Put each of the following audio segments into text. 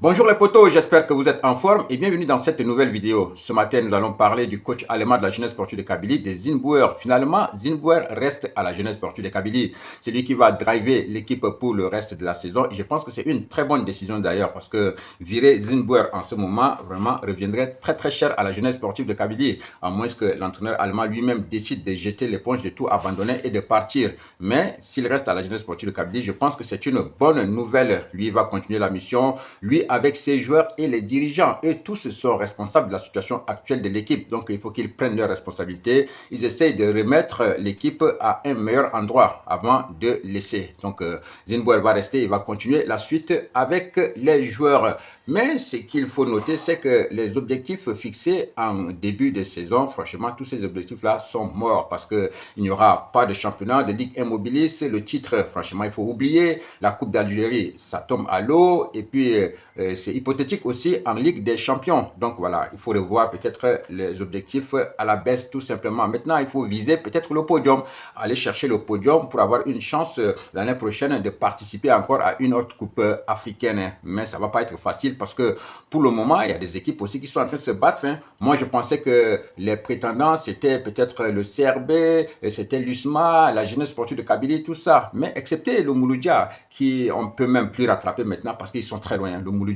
Bonjour les potos, j'espère que vous êtes en forme et bienvenue dans cette nouvelle vidéo. Ce matin, nous allons parler du coach allemand de la jeunesse sportive de Kabylie, de Zinnbauer. Finalement, Zinnbauer reste à la jeunesse sportive de Kabylie. C'est lui qui va driver l'équipe pour le reste de la saison. Et je pense que c'est une très bonne décision d'ailleurs parce que virer Zinnbauer en ce moment, vraiment, reviendrait très cher à la jeunesse sportive de Kabylie. À moins que l'entraîneur allemand lui-même décide de jeter l'éponge, de tout abandonner et de partir. Mais s'il reste à la jeunesse sportive de Kabylie, je pense que c'est une bonne nouvelle. Lui va continuer la mission. Lui, avec ses joueurs et les dirigeants. Et tous sont responsables de la situation actuelle de l'équipe. Donc, il faut qu'ils prennent leurs responsabilités. Ils essayent de remettre l'équipe à un meilleur endroit avant de laisser. Donc, Zinnbauer va rester, il va continuer la suite avec les joueurs. Mais ce qu'il faut noter, c'est que les objectifs fixés en début de saison, franchement, tous ces objectifs-là sont morts parce qu'il n'y aura pas de championnat, de Ligue Immobilis. Le titre, franchement, il faut oublier. La Coupe d'Algérie, ça tombe à l'eau. Et puis, c'est hypothétique aussi en Ligue des Champions. Donc voilà, il faut revoir peut-être les objectifs à la baisse tout simplement. Maintenant, il faut viser peut-être le podium, aller chercher le podium pour avoir une chance l'année prochaine de participer encore à une autre coupe africaine. Mais ça ne va pas être facile parce que pour le moment, il y a des équipes aussi qui sont en train de se battre. Moi, je pensais que les prétendants, c'était peut-être le CRB, c'était l'USMA, la jeunesse sportive de Kabylie, tout ça. Mais excepté le Mouloudia, qui on ne peut même plus rattraper maintenant parce qu'ils sont très loin. Le Mouloudia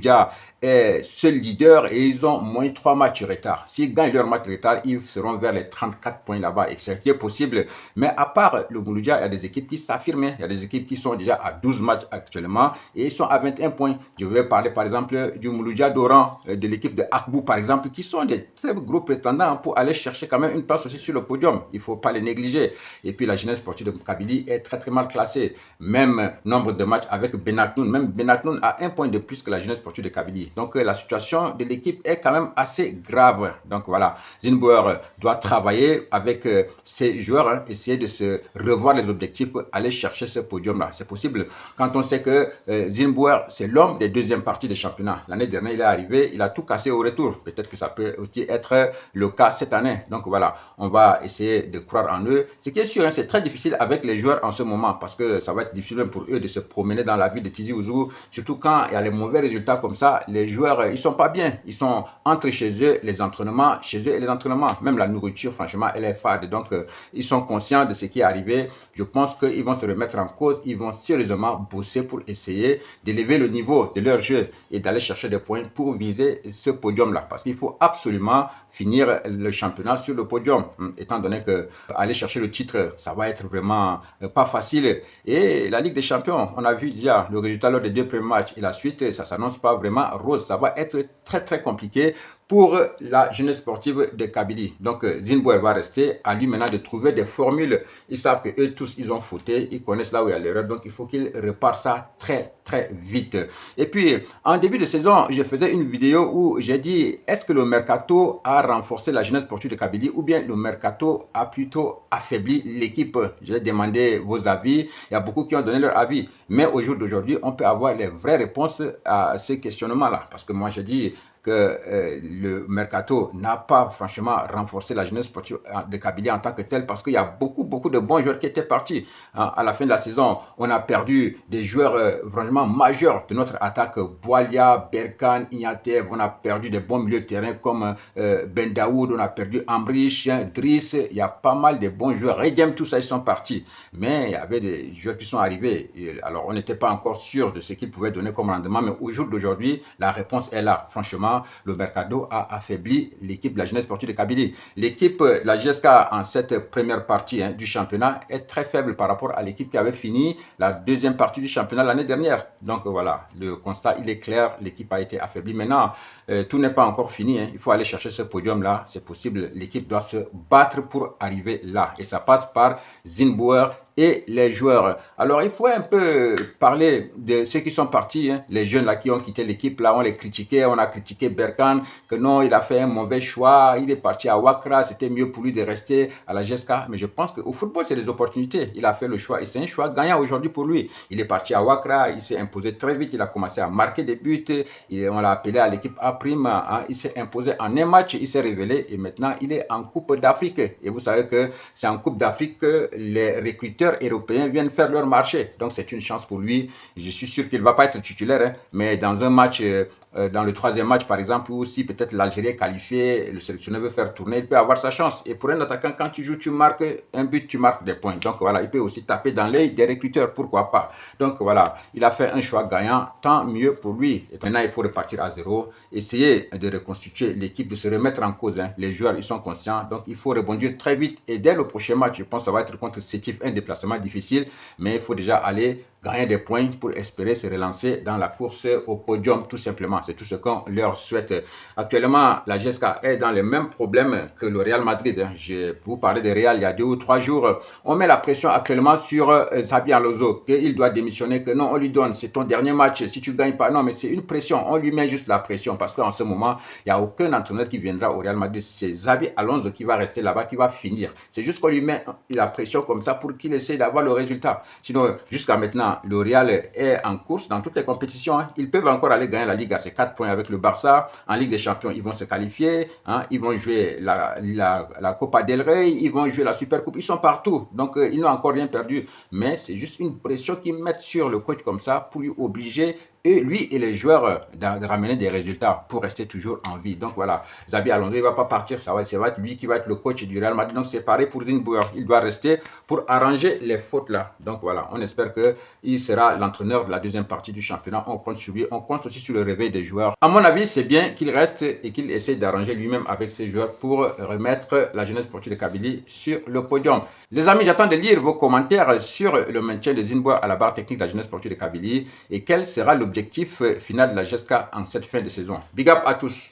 est seul leader et ils ont moins 3 matchs de retard. S'ils gagnent leur match de retard, ils seront vers les 34 points là-bas. Et c'est possible. Mais à part le Mouloudia, il y a des équipes qui s'affirment. Il y a des équipes qui sont déjà à 12 matchs actuellement et ils sont à 21 points. Je vais parler par exemple du Mouloudia d'Oran, de l'équipe de Akbou par exemple, qui sont des très gros prétendants pour aller chercher quand même une place aussi sur le podium. Il ne faut pas les négliger. Et puis la jeunesse sportive de Kabylie est très mal classée. Même nombre de matchs avec Benaknoun. Même Benaknoun a un point de plus que la jeunesse sportive de Kabylie. Donc la situation de l'équipe est quand même assez grave. Donc voilà, Zinnbauer doit travailler avec ses joueurs, essayer de se revoir les objectifs, aller chercher ce podium-là. C'est possible quand on sait que Zinnbauer, c'est l'homme des deuxièmes parties des championnats. L'année dernière, il est arrivé, il a tout cassé au retour. Peut-être que ça peut aussi être le cas cette année. Donc voilà, on va essayer de croire en eux. Ce qui est sûr, c'est très difficile avec les joueurs en ce moment parce que ça va être difficile même pour eux de se promener dans la ville de Tizi Ouzou, surtout quand il y a les mauvais résultats comme ça. Les joueurs, ils sont pas bien. Ils sont entre chez eux, les entraînements, chez eux et les entraînements. Même la nourriture, franchement, elle est fade. Donc, ils sont conscients de ce qui est arrivé. Je pense qu'ils vont se remettre en cause. Ils vont sérieusement bosser pour essayer d'élever le niveau de leur jeu et d'aller chercher des points pour viser ce podium-là. Parce qu'il faut absolument finir le championnat sur le podium. Étant donné que aller chercher le titre, ça va être vraiment pas facile. Et la Ligue des Champions, on a vu déjà le résultat lors des 2 premiers matchs et la suite, ça s'annonce pas vraiment rose. Ça va être très compliqué pour la jeunesse sportive de Kabylie. Donc, Zinnbauer va rester à lui maintenant de trouver des formules. Ils savent que eux tous, ils ont fauté. Ils connaissent là où il y a l'erreur. Donc, il faut qu'ils repartent ça très vite. Et puis, en début de saison, je faisais une vidéo où j'ai dit, est-ce que le mercato a renforcé la jeunesse sportive de Kabylie ou bien le mercato a plutôt affaibli l'équipe? J'ai demandé vos avis. Il y a beaucoup qui ont donné leur avis. Mais au jour d'aujourd'hui, on peut avoir les vraies réponses à ce questionnement-là. Parce que moi, j'ai dit que le mercato n'a pas franchement renforcé la jeunesse sportive de Kabylie en tant que tel parce qu'il y a beaucoup de bons joueurs qui étaient partis. À la fin de la saison, on a perdu des joueurs vraiment majeurs de notre attaque. Boualia, Berkane, Ignatev, on a perdu des bons milieux de terrain comme Ben Daoud, on a perdu Amrich, Driss, il y a pas mal de bons joueurs. Redjem, tout ça, ils sont partis. Mais il y avait des joueurs qui sont arrivés. Et alors, on n'était pas encore sûr de ce qu'ils pouvaient donner comme rendement, mais au jour d'aujourd'hui, la réponse est là. Franchement, le mercato a affaibli l'équipe de la jeunesse sportive de Kabylie. L'équipe de la GSK en cette première partie du championnat est très faible par rapport à l'équipe qui avait fini la deuxième partie du championnat l'année dernière. Donc voilà, le constat il est clair, l'équipe a été affaiblie. Maintenant, tout n'est pas encore fini. Il faut aller chercher ce podium-là. C'est possible, l'équipe doit se battre pour arriver là. Et ça passe par Zinnbauer et les joueurs. Alors, il faut un peu parler de ceux qui sont partis, les jeunes là qui ont quitté l'équipe. Là, on les critiquait, on a critiqué Berkane, que non, il a fait un mauvais choix, il est parti à Wakra, c'était mieux pour lui de rester à la GSK. Mais je pense qu'au football, c'est des opportunités. Il a fait le choix et c'est un choix gagnant aujourd'hui pour lui. Il est parti à Wakra, il s'est imposé très vite, il a commencé à marquer des buts, on l'a appelé à l'équipe A', il s'est imposé en un match, il s'est révélé et maintenant il est en Coupe d'Afrique. Et vous savez que c'est en Coupe d'Afrique que les recruteurs européens viennent faire leur marché. Donc c'est une chance pour lui. Je suis sûr qu'il ne va pas être titulaire, mais dans un match dans le troisième match, par exemple, ou si peut-être l'Algérie est qualifiée, le sélectionneur veut faire tourner, il peut avoir sa chance. Et pour un attaquant, quand tu joues, tu marques un but, tu marques des points. Donc voilà, il peut aussi taper dans l'œil des recruteurs, pourquoi pas. Donc voilà, il a fait un choix gagnant, tant mieux pour lui. Et maintenant, il faut repartir à zéro, essayer de reconstituer l'équipe, de se remettre en cause. Les joueurs, ils sont conscients, donc il faut rebondir très vite. Et dès le prochain match, je pense que ça va être contre Sétif, un déplacement difficile, mais il faut déjà aller gagner des points pour espérer se relancer dans la course au podium, tout simplement. C'est tout ce qu'on leur souhaite. Actuellement, la GSK est dans les mêmes problèmes que le Real Madrid. Je vous parlais de Real il y a 2 ou 3 jours. On met la pression actuellement sur Xabi Alonso, qu'il doit démissionner, que non, on lui donne, c'est ton dernier match, si tu ne gagnes pas, non, mais c'est une pression, on lui met juste la pression, parce qu'en ce moment, il n'y a aucun entraîneur qui viendra au Real Madrid, c'est Xabi Alonso qui va rester là-bas, qui va finir. C'est juste qu'on lui met la pression comme ça pour qu'il essaie d'avoir le résultat. Sinon, jusqu'à maintenant, le Real est en course dans toutes les compétitions. Ils peuvent encore aller gagner la Ligue à ses 4 points avec le Barça. En Ligue des Champions, ils vont se qualifier. Ils vont jouer la Copa del Rey. Ils vont jouer la Super Coupe. Ils sont partout. Donc, ils n'ont encore rien perdu. Mais c'est juste une pression qu'ils mettent sur le coach comme ça pour lui obliger et lui et les joueurs de ramener des résultats pour rester toujours en vie. Donc voilà, Xabi Alonso, il ne va pas partir, ça va être lui qui va être le coach du Real Madrid. Donc c'est pareil pour Zinbouer, il doit rester pour arranger les fautes là. Donc voilà, on espère qu'il sera l'entraîneur de la deuxième partie du championnat. On compte sur lui, on compte aussi sur le réveil des joueurs. À mon avis, c'est bien qu'il reste et qu'il essaie d'arranger lui-même avec ses joueurs pour remettre la jeunesse sportive de Kabylie sur le podium. Les amis, j'attends de lire vos commentaires sur le maintien de Zinbouer à la barre technique de la jeunesse sportive de Kabylie et quel sera l'objectif final de la GSK en cette fin de saison. Big up à tous.